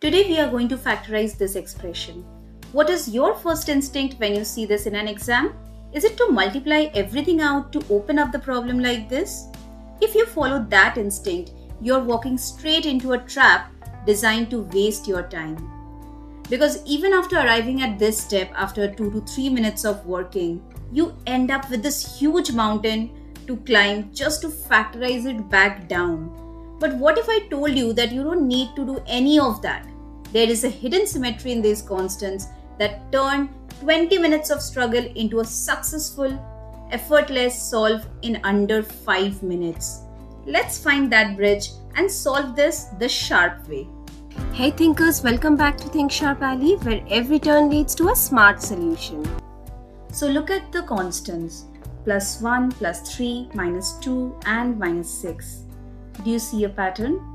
Today we are going to factorize this expression. What is your first instinct when you see this in an exam? Is it to multiply everything out to open up the problem like this? If you follow that instinct, you're walking straight into a trap designed to waste your time. Because even after arriving at this step after 2 to 3 minutes of working, you end up with this huge mountain to climb just to factorize it back down. But what if I told you that you don't need to do any of that? There is a hidden symmetry in these constants that turn 20 minutes of struggle into a successful, effortless solve in under 5 minutes. Let's find that bridge and solve this the sharp way. Hey thinkers, welcome back to Think Sharp Alley, where every turn leads to a smart solution. So look at the constants, plus 1, plus 3, minus 2 and minus 6. Do you see a pattern?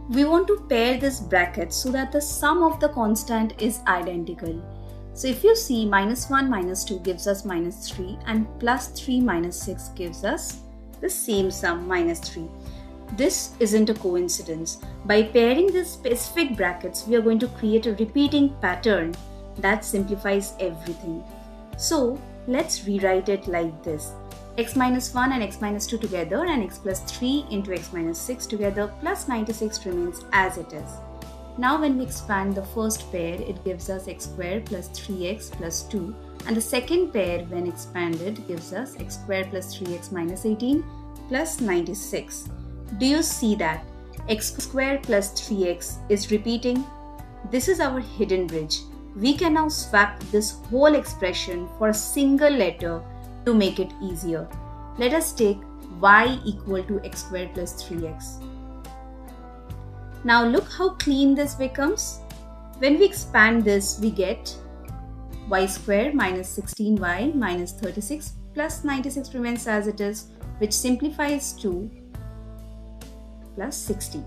We want to pair this bracket so that the sum of the constant is identical. So if you see minus 1 minus 2 gives us minus 3 and plus 3 minus 6 gives us the same sum, minus 3. This isn't a coincidence. By pairing these specific brackets, we are going to create a repeating pattern that simplifies everything. So let's rewrite it like this. X minus 1 and x minus 2 together and x plus 3 into x minus 6 together plus 96 remains as it is. Now when we expand the first pair, it gives us x squared plus 3x plus 2, and the second pair when expanded gives us x squared plus 3x minus 18 plus 96. Do you see that? X squared plus 3x is repeating. This is our hidden bridge. We can now swap this whole expression for a single letter to make it easier. Let us take y equal to x squared plus 3x. Now look how clean this becomes. When we expand this, we get y squared minus 16y minus 36 plus 96 remains as it is, which simplifies to plus 60.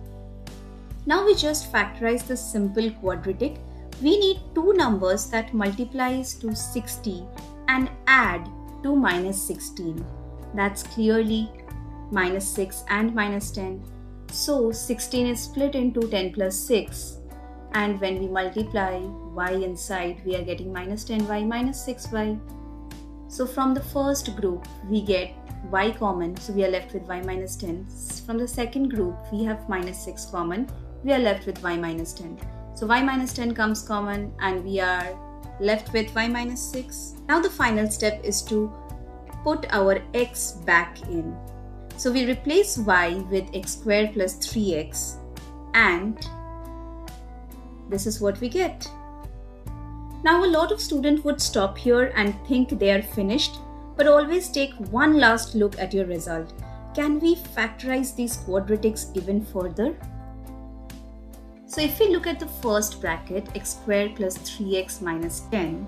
Now we just factorize this simple quadratic. We need two numbers that multiplies to 60 and add to minus 16. That's clearly minus 6 and minus 10. So 16 is split into 10 plus 6, and when we multiply y inside, we are getting minus 10y minus 6y. So from the first group we get y common, so we are left with y minus 10. From the second group we have minus 6 common, we are left with y minus 10. So y minus 10 comes common and we are left with y minus 6. Now the final step is to put our x back in. So we replace y with x squared plus 3x, and this is what we get. Now a lot of students would stop here and think they are finished, but always take one last look at your result. Can we factorize these quadratics even further? So if we look at the first bracket, x squared plus 3x minus 10,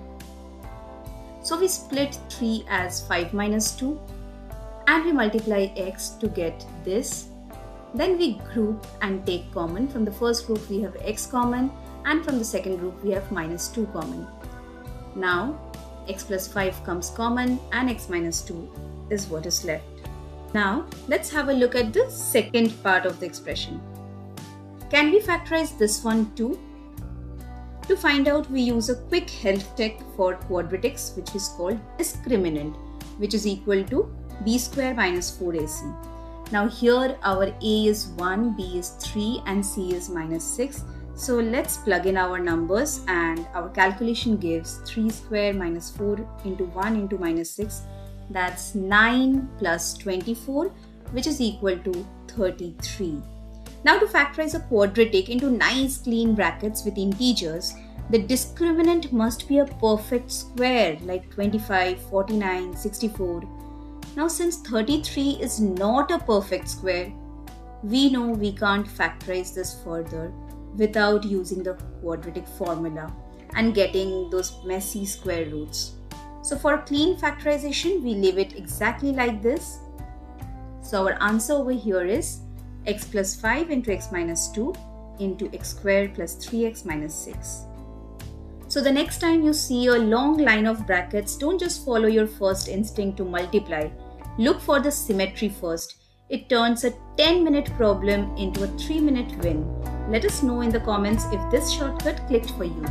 so we split 3 as 5 minus 2 and we multiply x to get this. Then we group and take common. From the first group we have x common, and from the second group we have minus 2 common. Now x plus 5 comes common and x minus 2 is what is left. Now let's have a look at the second part of the expression. Can we factorize this one too? To find out, we use a quick health check for quadratics, which is called discriminant, which is equal to b square minus 4ac. Now here our a is 1, b is 3 and c is minus 6. So let's plug in our numbers, and our calculation gives 3 square minus 4 into 1 into minus 6. That's 9 plus 24, which is equal to 33. Now to factorize a quadratic into nice clean brackets with integers, the discriminant must be a perfect square like 25, 49, 64. Now since 33 is not a perfect square, we know we can't factorize this further without using the quadratic formula and getting those messy square roots. So for clean factorization, we leave it exactly like this. So our answer over here is x plus 5 into x minus 2 into x squared plus 3x minus 6. So the next time you see a long line of brackets, don't just follow your first instinct to multiply. Look for the symmetry first. It turns a 10-minute problem into a 3-minute win. Let us know in the comments if this shortcut clicked for you.